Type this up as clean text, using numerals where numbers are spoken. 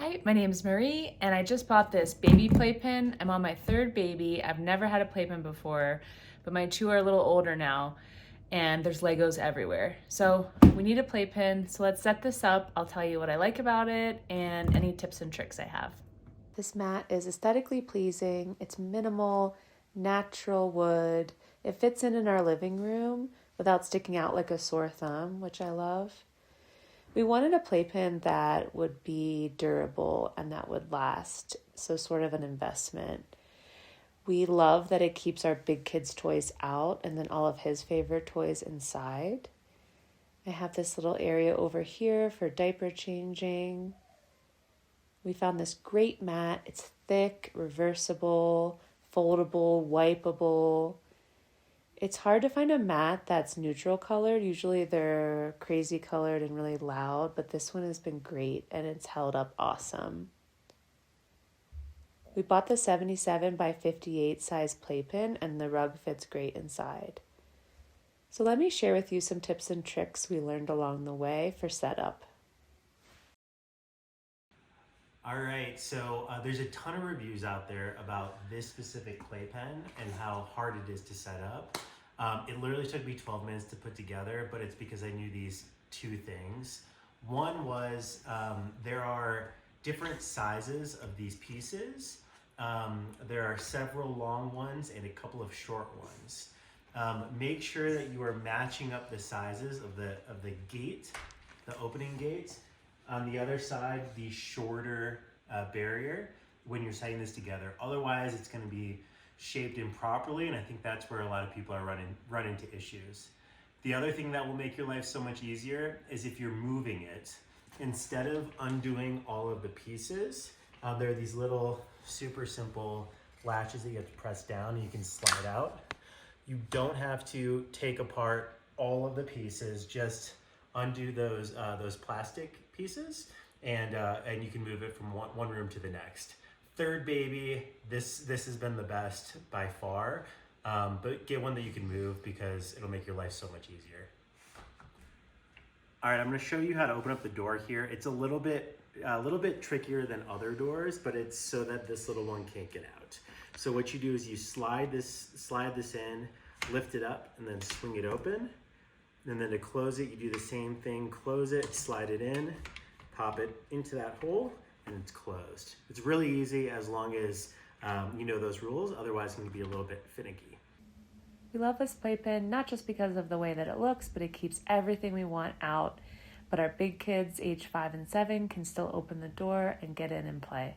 Hi, my name is Marie, and I just bought this baby playpen. I'm on my third baby. I've never had a playpen before, but my two are a little older now, and there's Legos everywhere. So we need a playpen, so let's set this up. I'll tell you what I like about it and any tips and tricks I have. This mat is aesthetically pleasing. It's minimal, natural wood. It fits in our living room without sticking out like a sore thumb, which I love. We wanted a playpen that would be durable and that would last, so sort of an investment. We love that it keeps our big kids' toys out and then all of his favorite toys inside. I have this little area over here for diaper changing. We found this great mat. It's thick, reversible, foldable, wipeable. It's hard to find a mat that's neutral colored. Usually they're crazy colored and really loud, but this one has been great and it's held up awesome. We bought the 77 by 58 size playpen and the rug fits great inside. So let me share with you some tips and tricks we learned along the way for setup. All right, so there's a ton of reviews out there about this specific playpen and how hard it is to set up. It literally took me 12 minutes to put together, but it's because I knew these two things. One was there are different sizes of these pieces. There are several long ones and a couple of short ones. Make sure that you are matching up the sizes of the gate, the opening gate. On the other side, the shorter barrier when you're setting this together. Otherwise, it's going to be shaped improperly, and I think that's where a lot of people are run into issues. The other thing that will make your life so much easier is if you're moving it. Instead of undoing all of the pieces, there are these little super simple latches that you have to press down and you can slide out. You don't have to take apart all of the pieces, just undo those plastic pieces, and you can move it from one room to the next. Third baby, this has been the best by far, but get one that you can move because it'll make your life so much easier. All right, I'm going to show you how to open up the door here. It's a little bit trickier than other doors, but it's so that this little one can't get out. So what you do is you slide this in, lift it up, and then swing it open. And then to close it, you do the same thing, close it, slide it in, pop it into that hole, and it's closed. It's really easy as long as you know those rules, otherwise it can be a little bit finicky. We love this playpen not just because of the way that it looks, but it keeps everything we want out. But our big kids, age 5 and 7, can still open the door and get in and play.